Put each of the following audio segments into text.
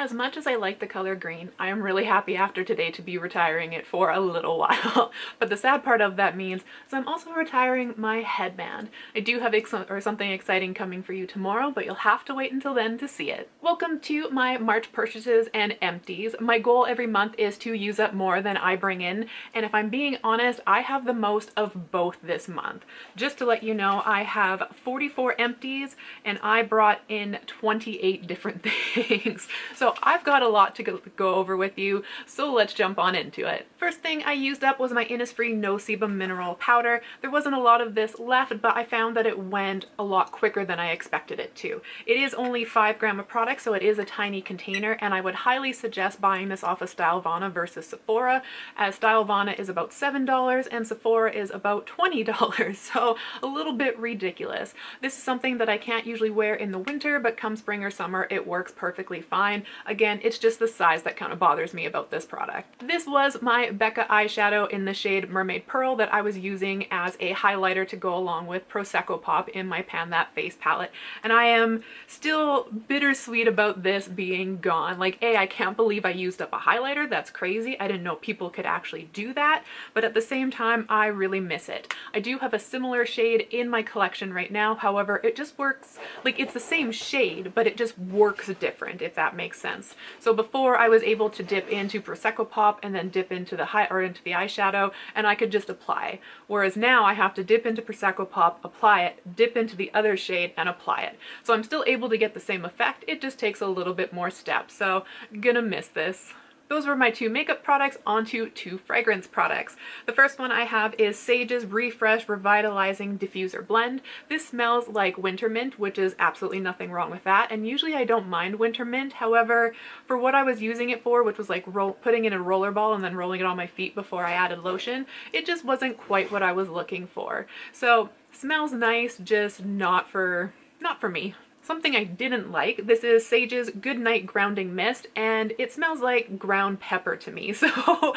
As much as I like the color green, I am really happy after today to be retiring it for a little while. But the sad part of that means is I'm also retiring my headband. I do have something exciting coming for you tomorrow, but you'll have to wait until then to see it. Welcome to my March purchases and empties. My goal every month is to use up more than I bring in, and if I'm being honest, I have the most of both this month. Just to let you know, I have 44 empties and I brought in 28 different things. So I've got a lot to go over with you, so let's jump on into it. First thing I used up was my Innisfree No Sebum Mineral Powder. There wasn't a lot of this left, but I found that it went a lot quicker than I expected it to. It is only 5 grams of product, so it is a tiny container, and I would highly suggest buying this off of Stylovana versus Sephora, as Stylovana is about $7 and Sephora is about $20, so a little bit ridiculous. This is something that I can't usually wear in the winter, but come spring or summer, it works perfectly fine. Again, it's just the size that kind of bothers me about this product. This was my Becca eyeshadow in the shade Mermaid Pearl that I was using as a highlighter to go along with Prosecco Pop in my Pan That Face palette, and I am still bittersweet about this being gone. Like, I can't believe I used up a highlighter. That's crazy. I didn't know people could actually do that, but at the same time, I really miss it. I do have a similar shade in my collection right now. However, it just works, like, it's the same shade, but it just works different, if that makes sense. So before, I was able to dip into Prosecco Pop and then dip into the into the eyeshadow, and I could just apply. Whereas now I have to dip into Prosecco Pop, apply it, dip into the other shade, and apply it. So I'm still able to get the same effect. It just takes a little bit more steps. So I'm gonna miss this. Those were my 2 makeup products. Onto 2 fragrance products. The first one I have is Sage's Refresh Revitalizing Diffuser Blend. This smells like winter mint, which is absolutely nothing wrong with that, and usually I don't mind winter mint. However, for what I was using it for, which was like putting in a roller ball and then rolling it on my feet before I added lotion, it just wasn't quite what I was looking for. So smells nice, just not for me. Something I didn't like, this is Sage's Goodnight Grounding Mist, and it smells like ground pepper to me. So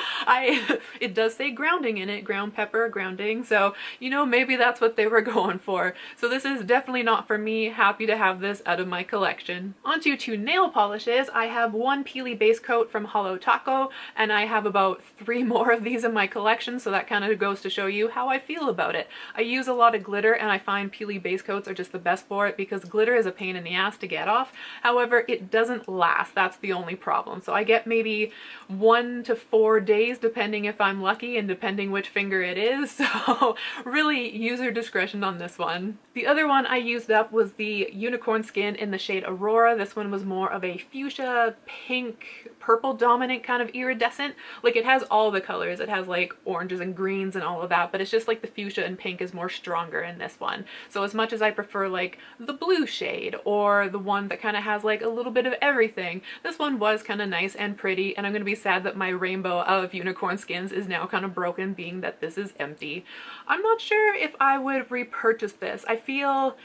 it does say grounding in it, ground pepper, grounding, so you know, maybe that's what they were going for. So this is definitely not for me. Happy to have this out of my collection. Onto 2 nail polishes. I have 1 Peely base coat from Holo Taco, and I have about 3 more of these in my collection, so that kind of goes to show you how I feel about it. I use a lot of glitter, and I find Peely base coats are just the best for it because glitter is a pain in the ass to get off. However, it doesn't last. That's the only problem. So I get maybe 1 to 4 days depending if I'm lucky and depending which finger it is. So really user discretion on this one. The other one I used up was the Unicorn Skin in the shade Aurora. This one was more of a fuchsia, pink, purple dominant kind of iridescent. Like, it has all the colors. It has like oranges and greens and all of that, but it's just like the fuchsia and pink is more stronger in this one. So as much as I prefer like the blue shade or the one that kind of has like a little bit of everything, this one was kind of nice and pretty, and I'm going to be sad that my rainbow of unicorn skins is now kind of broken, being that this is empty. I'm not sure if I would repurchase this. I feel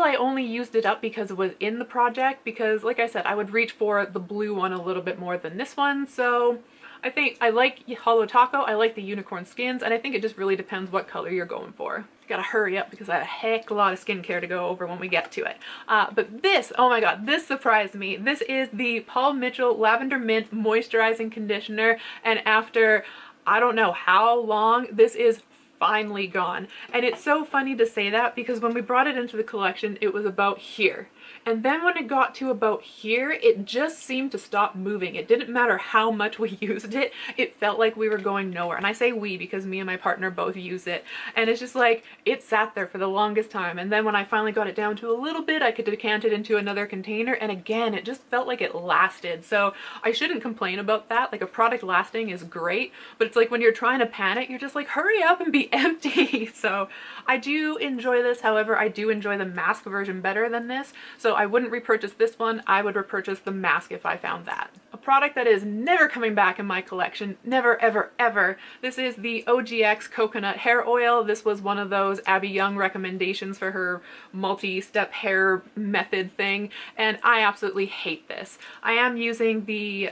I only used it up because it was in the project, because like I said, I would reach for the blue one a little bit more than this one. So I think I like Holo Taco, I like the unicorn skins, and I think it just really depends what color you're going for. You gotta hurry up because I have a heck of a lot of skincare to go over when we get to it. But this, oh my god, this surprised me. This is the Paul Mitchell Lavender Mint Moisturizing Conditioner, and after I don't know how long, this is finally gone. And it's so funny to say that because when we brought it into the collection, it was about here. And then when it got to about here, it just seemed to stop moving. It didn't matter how much we used it. It felt like we were going nowhere. And I say we because me and my partner both use it. And it's just like, it sat there for the longest time. And then when I finally got it down to a little bit, I could decant it into another container. And again, it just felt like it lasted. So I shouldn't complain about that. Like, a product lasting is great, but it's like when you're trying to pan it, you're just like, hurry up and be empty. So I do enjoy this. However, I do enjoy the mask version better than this. So I wouldn't repurchase this one. I would repurchase the mask if I found that. A product that is never coming back in my collection, never, ever, ever. This is the OGX Coconut Hair Oil. This was one of those Abby Young recommendations for her multi-step hair method thing, and I absolutely hate this. I am using the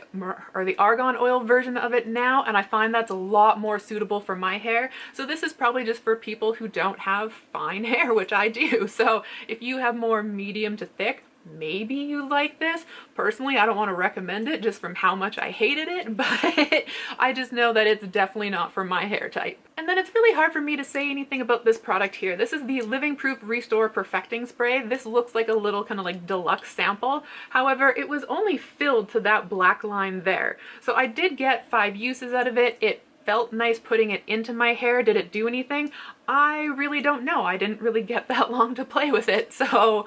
argan oil version of it now, and I find that's a lot more suitable for my hair. So this is probably just for people who don't have fine hair, which I do. So if you have more medium to thick, maybe you like this. Personally, I don't want to recommend it just from how much I hated it, but I just know that it's definitely not for my hair type. And then it's really hard for me to say anything about this product here. This is the Living Proof Restore Perfecting Spray. This looks like a little kind of like deluxe sample. However, it was only filled to that black line there. So I did get 5 uses out of it. It felt nice putting it into my hair. Did it do anything? I really don't know. I didn't really get that long to play with it, so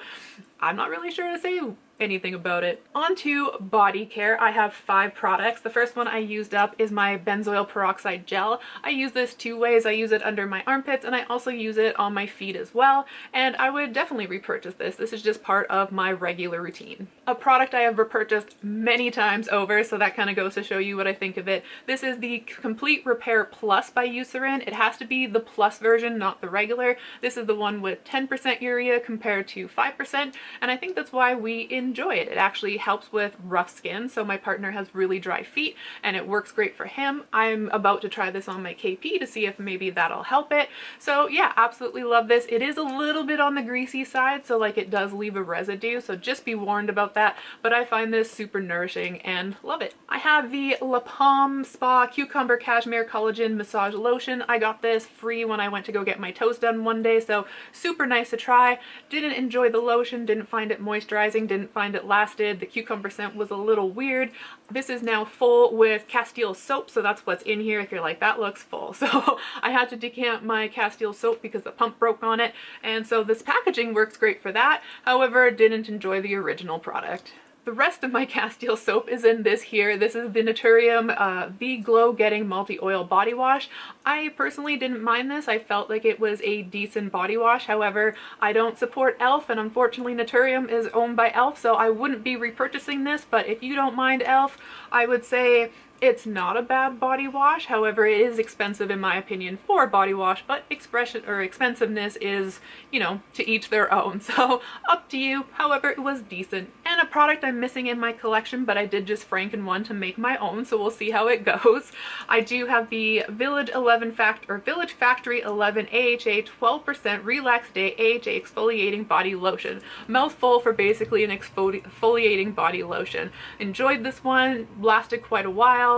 I'm not really sure to say anything about it. On to body care. I have 5 products. The first one I used up is my benzoyl peroxide gel. I use this 2 ways. I use it under my armpits and I also use it on my feet as well, and I would definitely repurchase this. This is just part of my regular routine. A product I have repurchased many times over, so that kind of goes to show you what I think of it. This is the Complete Repair Plus by Eucerin. It has to be the plus version, not the regular. This is the one with 10% urea compared to 5%, and I think that's why we enjoy it. It actually helps with rough skin, so my partner has really dry feet and it works great for him. I'm about to try this on my KP to see if maybe that'll help it. So yeah, absolutely love this. It is a little bit on the greasy side, so like it does leave a residue, so just be warned about that, but I find this super nourishing and love it. I have the La Palme Spa Cucumber Cashmere Collagen Massage Lotion. I got this free when I went to go get my toes done one day, so super nice to try. Didn't enjoy the lotion, didn't find it moisturizing, didn't find it lasted. The cucumber scent was a little weird. This is now full with Castile soap, so that's what's in here if you're like, that looks full. So I had to decant my Castile soap because the pump broke on it, and so this packaging works great for that. However, didn't enjoy the original product. The rest of my Castile soap is in this here. This is the Naturium V-Glow Getting Multi-Oil Body Wash. I personally didn't mind this. I felt like it was a decent body wash. However, I don't support e.l.f. and unfortunately Naturium is owned by e.l.f. so I wouldn't be repurchasing this, but if you don't mind e.l.f., I would say it's not a bad body wash. However, it is expensive in my opinion for a body wash, but expensiveness is, you know, to each their own. So up to you. However, it was decent. And a product I'm missing in my collection, but I did just Franken one to make my own, so we'll see how it goes. I do have the Village Factory 11 AHA 12% Relax Day AHA Exfoliating Body Lotion. Mouthful for basically an exfoliating body lotion. Enjoyed this one, lasted quite a while.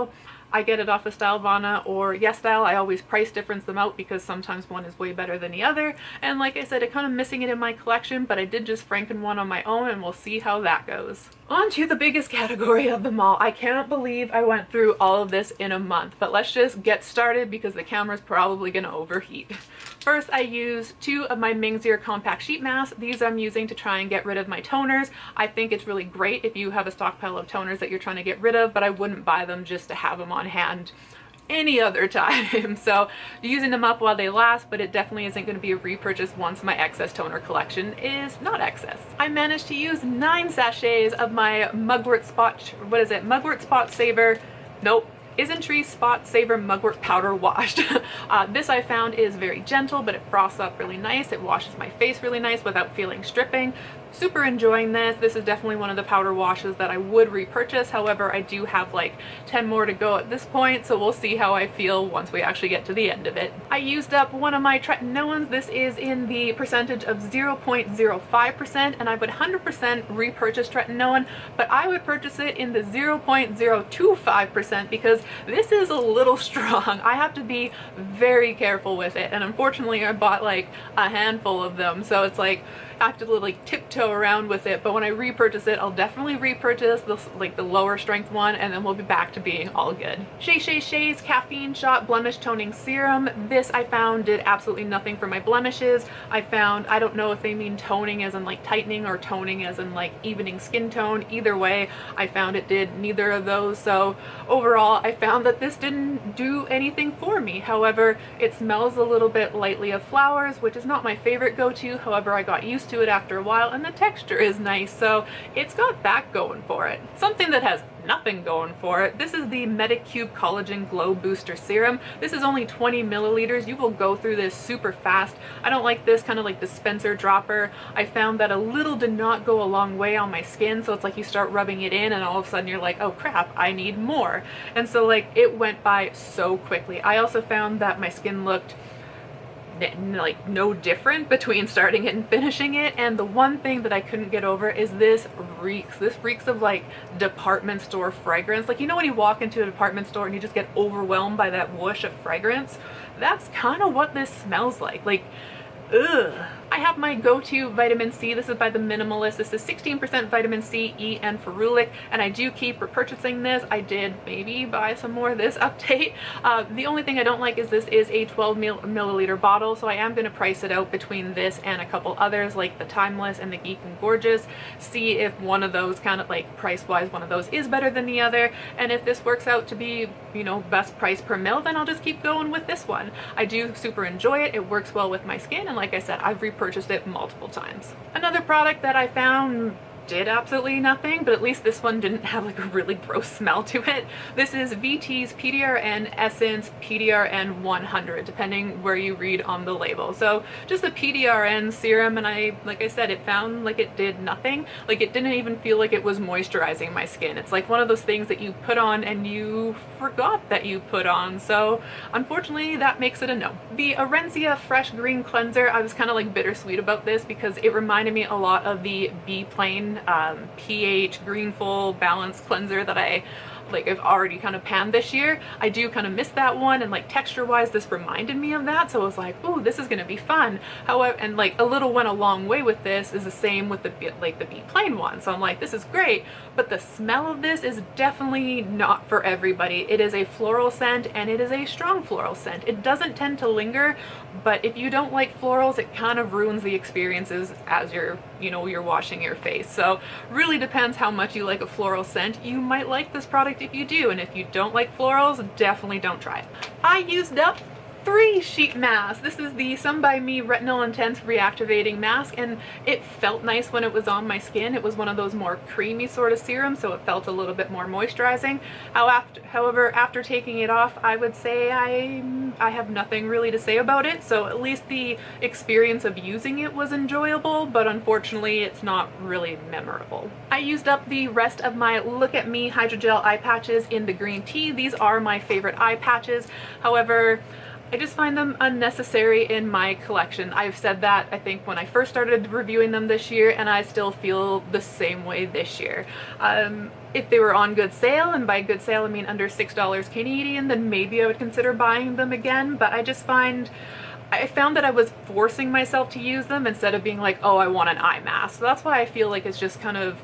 I get it off of Stylevana or YesStyle. I always price difference them out because sometimes one is way better than the other. And like I said, I'm kind of missing it in my collection, but I did just Franken one on my own and we'll see how that goes. On to the biggest category of them all. I can't believe I went through all of this in a month, but let's just get started because the camera's probably gonna overheat. First, I use 2 of my Mingxir compact sheet masks. These I'm using to try and get rid of my toners. I think it's really great if you have a stockpile of toners that you're trying to get rid of, but I wouldn't buy them just to have them on hand any other time. So using them up while they last, but it definitely isn't going to be a repurchase once my excess toner collection is not excess. I managed to use 9 sachets of my Mugwort Spot Saver. Nope. Isntree Spot Saver Mugwort Powder Wash. This I found is very gentle, but it froths up really nice. It washes my face really nice without feeling stripping. Super enjoying this. This is definitely one of the powder washes that I would repurchase. However, I do have like 10 more to go at this point, so we'll see how I feel once we actually get to the end of it. I used up one of my tretinoins. This is in the percentage of 0.05%, and I would 100% repurchase tretinoin, but I would purchase it in the 0.025% because this is a little strong. I have to be very careful with it, and unfortunately I bought like a handful of them, so it's like I have to like tiptoe around with it. But when I repurchase it, I'll definitely repurchase this, like the lower strength one, and then we'll be back to being all good. Shay's Caffeine Shot Blemish Toning Serum. This I found did absolutely nothing for my blemishes. I don't know if they mean toning as in like tightening or toning as in like evening skin tone. Either way, I found it did neither of those. So overall, I found that this didn't do anything for me. However, it smells a little bit lightly of flowers, which is not my favorite go-to. However, I got used to it after a while, and the texture is nice, so it's got that going for it. Something that has nothing going for it. This is the Medicube Collagen Glow Booster Serum. This is only 20 milliliters. You will go through this super fast. I don't like this kind of like dispenser dropper. I found that a little did not go a long way on my skin, so it's like you start rubbing it in and all of a sudden you're like, oh crap, I need more. And so like it went by so quickly. I also found that my skin looked like no different between starting it and finishing it. And the one thing that I couldn't get over is this reeks of like department store fragrance. Like, you know when you walk into a department store and you just get overwhelmed by that whoosh of fragrance? That's kind of what this smells like. Like, ugh. I have my go-to vitamin C. This is by The Minimalist. This is 16% vitamin C, E, and ferulic, and I do keep repurchasing this. I did maybe buy some more this update. The only thing I don't like is this is a 12 milliliter bottle, so I am going to price it out between this and a couple others like the Timeless and the Geek and Gorgeous. See if one of those, kind of like price-wise, one of those is better than the other, and if this works out to be, you know, best price per mil, then I'll just keep going with this one. I do super enjoy it. It works well with my skin, and like I said, I've repurchased it multiple times. Another product that I found did absolutely nothing, but at least this one didn't have like a really gross smell to it. This is VT's PDRN Essence PDRN 100, depending where you read on the label. So just the PDRN serum, and like I said, it found like it did nothing. Like, it didn't even feel like it was moisturizing my skin. It's like one of those things that you put on and you forgot that you put on. So unfortunately, that makes it a no. The Orencia Fresh Green Cleanser, I was kind of like bittersweet about this because it reminded me a lot of the Be Plain pH Greenful Balanced Cleanser that I've already kind of panned this year. I do kind of miss that one, and like texture wise this reminded me of that, so I was like, ooh, this is gonna be fun. However, and like a little went a long way with this is the same with the Be Plain one, so I'm like, this is great, but the smell of this is definitely not for everybody. It is a floral scent, and it is a strong floral scent. It doesn't tend to linger, but if you don't like florals, it kind of ruins the experiences as you're washing your face. So really depends how much you like a floral scent. You might like this product if you do, and if you don't like florals, definitely don't try it. I used up 3 sheet masks. This is the Some By Me Retinol Intense Reactivating Mask, and it felt nice when it was on my skin. It was one of those more creamy sort of serums, so it felt a little bit more moisturizing. However, after taking it off, I would say I have nothing really to say about it. So at least the experience of using it was enjoyable, but unfortunately it's not really memorable. I used up the rest of my Look at Me Hydrogel eye patches in the green tea. These are my favorite eye patches. However, I just find them unnecessary in my collection. I've said that, I think, when I first started reviewing them this year, and I still feel the same way this year. If they were on good sale, and by good sale I mean under $6 Canadian, then maybe I would consider buying them again, but I found that I was forcing myself to use them instead of being like, oh, I want an eye mask. So that's why I feel like it's just kind of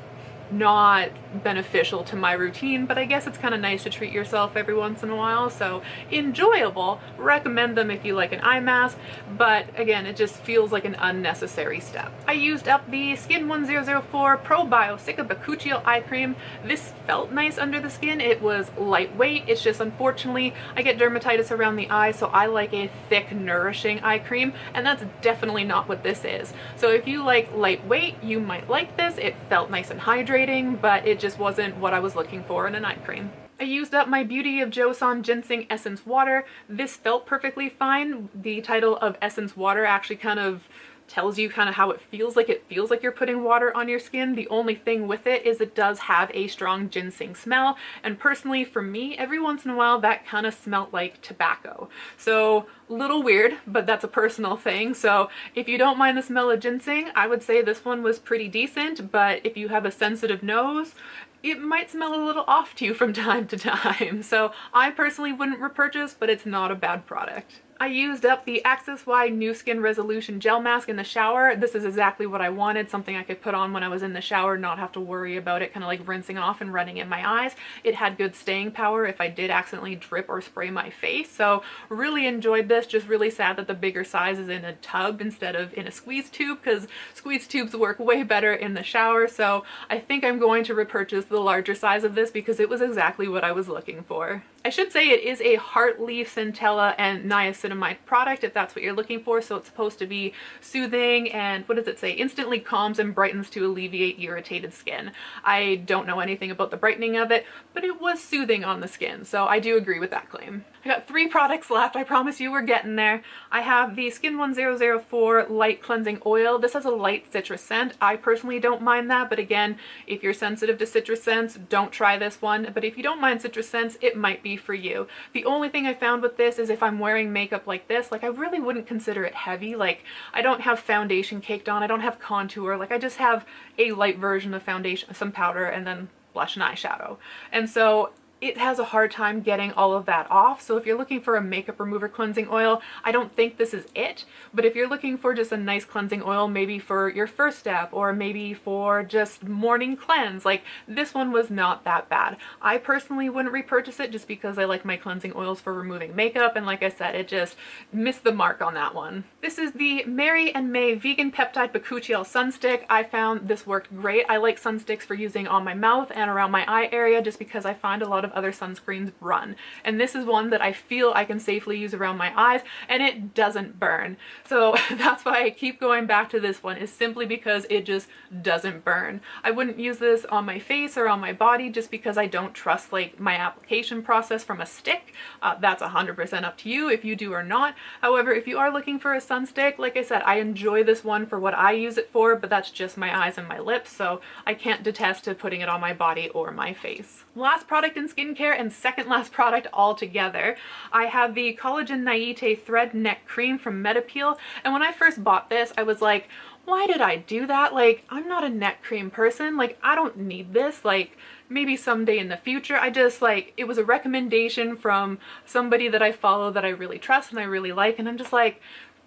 not beneficial to my routine, but I guess it's kind of nice to treat yourself every once in a while, so enjoyable. Recommend them if you like an eye mask, but again, it just feels like an unnecessary step. I used up the Skin 1004 Pro Bio Cica Bakuchial Eye Cream. This felt nice under the skin. It was lightweight. It's just, unfortunately, I get dermatitis around the eye, so I like a thick, nourishing eye cream, and that's definitely not what this is. So if you like lightweight, you might like this. It felt nice and hydrating, but it just wasn't what I was looking for in an eye cream. I used up my Beauty of Joseon Ginseng Essence Water. This felt perfectly fine. The title of Essence Water actually kind of tells you kind of how it feels like. It feels like you're putting water on your skin. The only thing with it is it does have a strong ginseng smell, and personally for me, every once in a while that kind of smelled like tobacco. So a little weird, but that's a personal thing. So if you don't mind the smell of ginseng, I would say this one was pretty decent, but if you have a sensitive nose, it might smell a little off to you from time to time. So I personally wouldn't repurchase, but it's not a bad product. I used up the Access Wide New Skin Resolution Gel Mask in the shower. This is exactly what I wanted, something I could put on when I was in the shower, not have to worry about it kind of like rinsing off and running in my eyes. It had good staying power if I did accidentally drip or spray my face, so really enjoyed this. Just really sad that the bigger size is in a tub instead of in a squeeze tube, because squeeze tubes work way better in the shower, so I think I'm going to repurchase the larger size of this because it was exactly what I was looking for. I should say it is a heart leaf, centella, and niacinamide product if that's what you're looking for. So it's supposed to be soothing and, what does it say? Instantly calms and brightens to alleviate irritated skin. I don't know anything about the brightening of it, but it was soothing on the skin, so I do agree with that claim. I got 3 products left. I promise you we're getting there. I have the Skin 1004 Light Cleansing Oil. This has a light citrus scent. I personally don't mind that, but again, if you're sensitive to citrus scents, don't try this one. But if you don't mind citrus scents, it might be for you. The only thing I found with this is if I'm wearing makeup makeup like this, like I really wouldn't consider it heavy. Like I don't have foundation caked on, I don't have contour, like I just have a light version of foundation, some powder, and then blush and eyeshadow. And so it has a hard time getting all of that off. So if you're looking for a makeup remover cleansing oil, I don't think this is it. But if you're looking for just a nice cleansing oil, maybe for your first step or maybe for just morning cleanse, like this one was not that bad. I personally wouldn't repurchase it just because I like my cleansing oils for removing makeup, and like I said, it just missed the mark on that one. This is the Mary and May Vegan Peptide Bakuchiol Sunstick. I found this worked great. I like sunsticks for using on my mouth and around my eye area just because I find a lot of other sunscreens run. And this is one that I feel I can safely use around my eyes and it doesn't burn. So that's why I keep going back to this one, is simply because it just doesn't burn. I wouldn't use this on my face or on my body just because I don't trust like my application process from a stick. That's 100% up to you if you do or not. However, if you are looking for a sunstick, like I said, I enjoy this one for what I use it for, but that's just my eyes and my lips, so I can't detest to putting it on my body or my face. Last product in skincare and second last product altogether, I have the Collagen Naivete Thread Neck Cream from Metapeel, and when I first bought this, I was like, why did I do that? Like, I'm not a neck cream person. Like, I don't need this. Like, maybe someday in the future. I just like, it was a recommendation from somebody that I follow that I really trust and I really like, and I'm just like,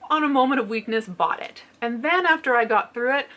on a moment of weakness, bought it. And then after I got through it,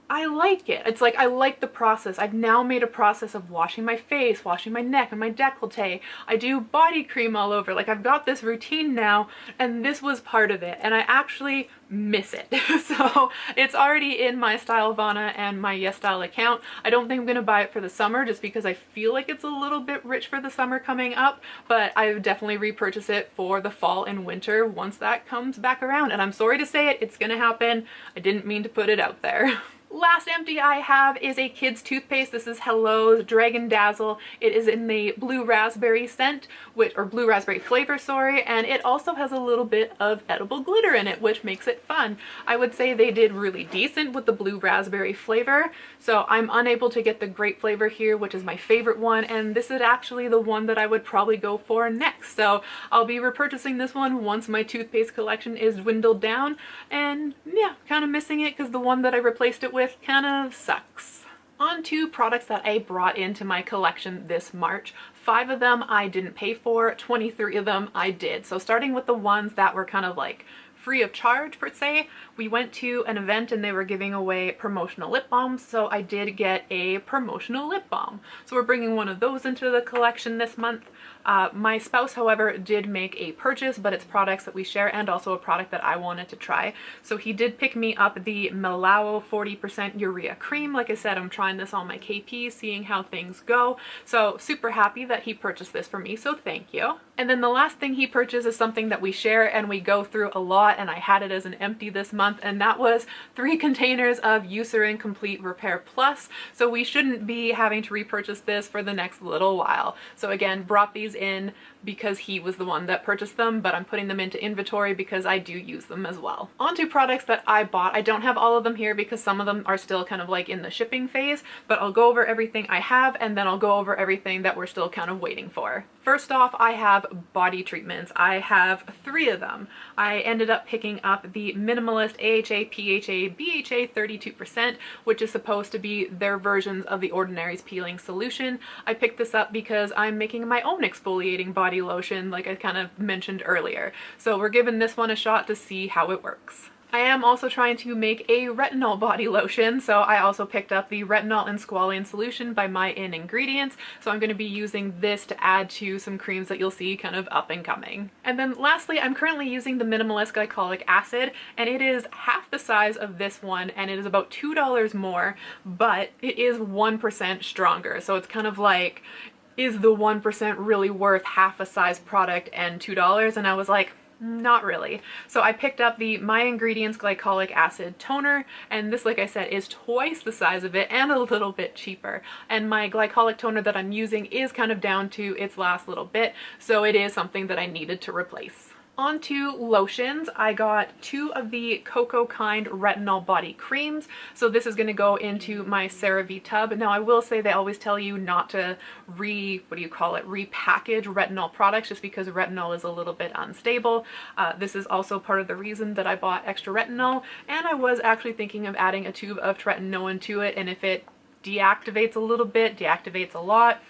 I like it. It's like I like the process. I've now made a process of washing my face, washing my neck and my décolleté. I do body cream all over. Like I've got this routine now, and this was part of it, and I actually miss it. So it's already in my Stylevana and my YesStyle account. I don't think I'm gonna buy it for the summer just because I feel like it's a little bit rich for the summer coming up, but I would definitely repurchase it for the fall and winter once that comes back around. And I'm sorry to say it, it's gonna happen. I didn't mean to put it out there. Last empty I have is a kid's toothpaste. This is Hello's Dragon Dazzle. It is in the blue raspberry scent, or blue raspberry flavor, sorry, and it also has a little bit of edible glitter in it, which makes it fun. I would say they did really decent with the blue raspberry flavor, so I'm unable to get the grape flavor here, which is my favorite one, and this is actually the one that I would probably go for next. So I'll be repurchasing this one once my toothpaste collection is dwindled down, and yeah, kind of missing it because the one that I replaced it with kind of sucks. On to products that I brought into my collection this March. 5 of them I didn't pay for, 23 of them I did. So starting with the ones that were kind of like free of charge per se, we went to an event and they were giving away promotional lip balms, so I did get a promotional lip balm. So we're bringing one of those into the collection this month. My spouse, however, did make a purchase, but it's products that we share and also a product that I wanted to try. So he did pick me up the Milao 40% Urea Cream. Like I said, I'm trying this on my KP, seeing how things go. So super happy that he purchased this for me, so thank you. And then the last thing he purchased is something that we share and we go through a lot, and I had it as an empty this month, and that was 3 containers of Eucerin Complete Repair Plus. So we shouldn't be having to repurchase this for the next little while. So again, brought these in because he was the one that purchased them, but I'm putting them into inventory because I do use them as well. On to products that I bought. I don't have all of them here because some of them are still kind of like in the shipping phase, but I'll go over everything I have and then I'll go over everything that we're still kind of waiting for. First off, I have body treatments. I have 3 of them. I ended up picking up the Minimalist AHA, PHA, BHA 32%, which is supposed to be their versions of the Ordinary's peeling solution. I picked this up because I'm making my own exfoliating body lotion, like I kind of mentioned earlier. So we're giving this one a shot to see how it works. I am also trying to make a retinol body lotion, so I also picked up the Retinol and Squalane Solution by My In Ingredients, so I'm going to be using this to add to some creams that you'll see kind of up and coming. And then lastly, I'm currently using the Minimalist Glycolic Acid, and it is half the size of this one, and it is about $2 more, but it is 1% stronger, so it's kind of like, is the 1% really worth half a size product and $2? And I was like, not really. So I picked up the My Ingredients Glycolic Acid Toner, and this, like I said, is twice the size of it and a little bit cheaper. And my glycolic toner that I'm using is kind of down to its last little bit, so it is something that I needed to replace. On to lotions. I got 2 of the Cocoa Kind retinol body creams. So this is going to go into my CeraVe tub. Now I will say they always tell you not to repackage retinol products just because retinol is a little bit unstable. This is also part of the reason that I bought extra retinol, and I was actually thinking of adding a tube of tretinoin to it, and if it deactivates a little bit, deactivates a lot,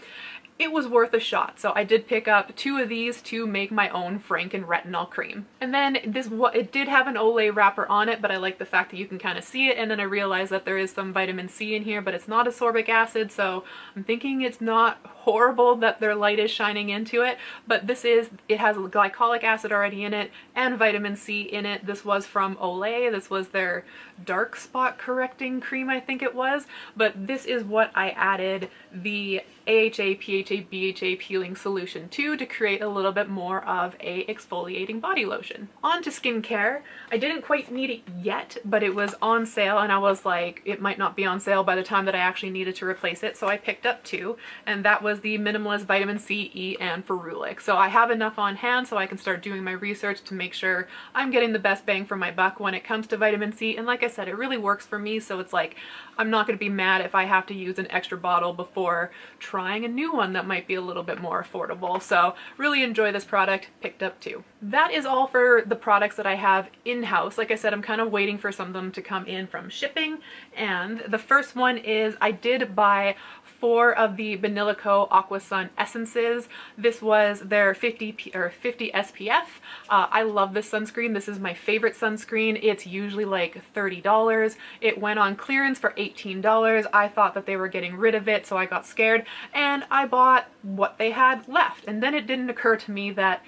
it was worth a shot. So I did pick up 2 of these to make my own Franken retinol cream. And then it did have an Olay wrapper on it, but I like the fact that you can kind of see it. And then I realized that there is some vitamin C in here, but it's not ascorbic acid. So I'm thinking it's not horrible that their light is shining into it, but it has glycolic acid already in it and vitamin C in it. This was from Olay. This was their dark spot correcting cream, I think it was. But this is what I added the AHA, PHA, BHA peeling solution to create a little bit more of a exfoliating body lotion. On to skincare. I didn't quite need it yet, but it was on sale and I was like, it might not be on sale by the time that I actually needed to replace it, so I picked up 2, and that was the Minimalist Vitamin C, E, and Ferulic. So I have enough on hand so I can start doing my research to make sure I'm getting the best bang for my buck when it comes to vitamin C, and like I said, it really works for me, so it's like, I'm not going to be mad if I have to use an extra bottle before trying a new one that might be a little bit more affordable. So really enjoy this product, picked up 2. That is all for the products that I have in-house. Like I said, I'm kind of waiting for some of them to come in from shipping, and the first one is I did buy 4 of the Benilico Aqua Sun essences. This was their 50 SPF. I love this sunscreen. This is my favorite sunscreen. It's usually like $30. It went on clearance for $18. I thought that they were getting rid of it, so I got scared and I bought what they had left. And then it didn't occur to me that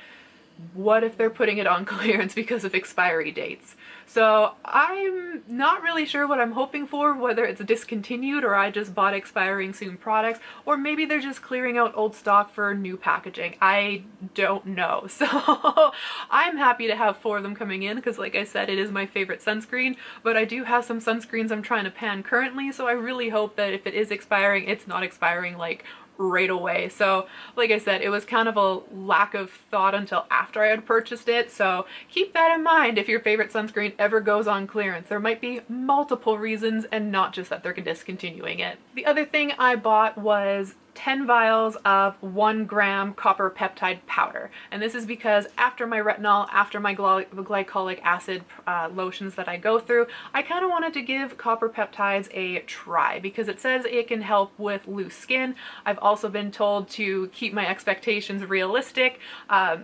what if they're putting it on clearance because of expiry dates? So I'm not really sure what I'm hoping for, whether it's discontinued or I just bought expiring soon products, or maybe they're just clearing out old stock for new packaging. I don't know. So I'm happy to have 4 of them coming in because, like I said, it is my favorite sunscreen, but I do have some sunscreens I'm trying to pan currently, so I really hope that if it is expiring, it's not expiring like right away. So like I said, it was kind of a lack of thought until after I had purchased it, so keep that in mind if your favorite sunscreen ever goes on clearance. There might be multiple reasons and not just that they're discontinuing it. The other thing I bought was 10 vials of 1 gram copper peptide powder, and this is because after my retinol, after my glycolic acid lotions that I go through, I kind of wanted to give copper peptides a try because it says it can help with loose skin. I've also been told to keep my expectations realistic. I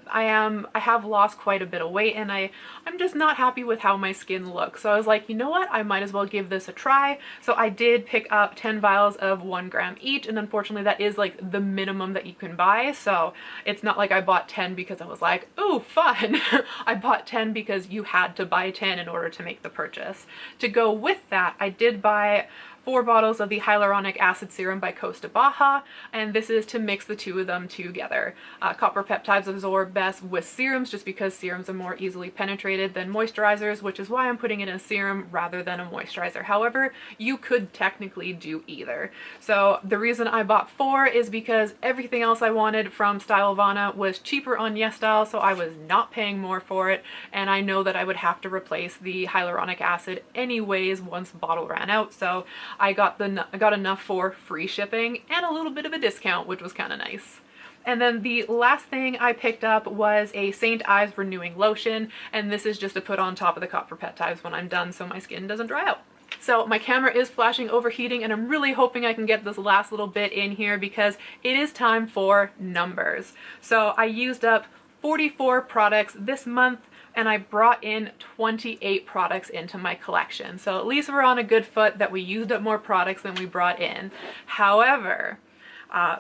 have lost quite a bit of weight and I'm just not happy with how my skin looks, so I was like, you know what, I might as well give this a try. So I did pick up 10 vials of 1 gram each, and unfortunately that is like the minimum that you can buy, so it's not like I bought 10 because I was like, oh fun. I bought 10 because you had to buy 10 in order to make the purchase. To go with that, I did buy 4 bottles of the hyaluronic acid serum by Costa Baja, and this is to mix the 2 of them together. Copper peptides absorb best with serums just because serums are more easily penetrated than moisturizers, which is why I'm putting it in a serum rather than a moisturizer. However, you could technically do either. So the reason I bought 4 is because everything else I wanted from Stylovana was cheaper on YesStyle, so I was not paying more for it, and I know that I would have to replace the hyaluronic acid anyways once the bottle ran out, so I got enough for free shipping and a little bit of a discount, which was kind of nice. And then the last thing I picked up was a St. Ives Renewing Lotion, and this is just to put on top of the copper peptides when I'm done so my skin doesn't dry out. So my camera is flashing overheating, and I'm really hoping I can get this last little bit in here because it is time for numbers. So I used up 44 products this month, and I brought in 28 products into my collection. So at least we're on a good foot that we used up more products than we brought in. However,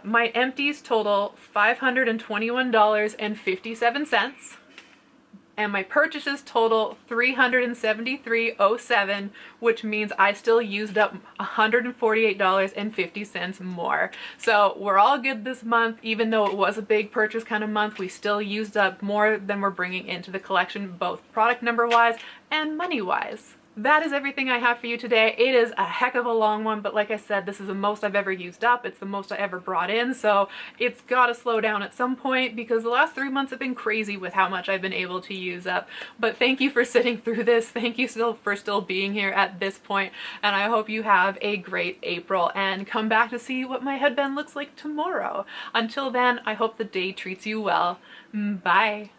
my empties total $521.57. And my purchases total $373.07, which means I still used up $148.50 more. So we're all good this month. Even though it was a big purchase kind of month, we still used up more than we're bringing into the collection, both product number wise and money wise. that is everything I have for you today. It is a heck of a long one, but like I said, this is the most I've ever used up. It's the most I ever brought in, so it's gotta slow down at some point because the last 3 months have been crazy with how much I've been able to use up. But thank you for sitting through this. Thank you for still being here at this point, and I hope you have a great April and come back to see what my headband looks like tomorrow. Until then, I hope the day treats you well. Bye.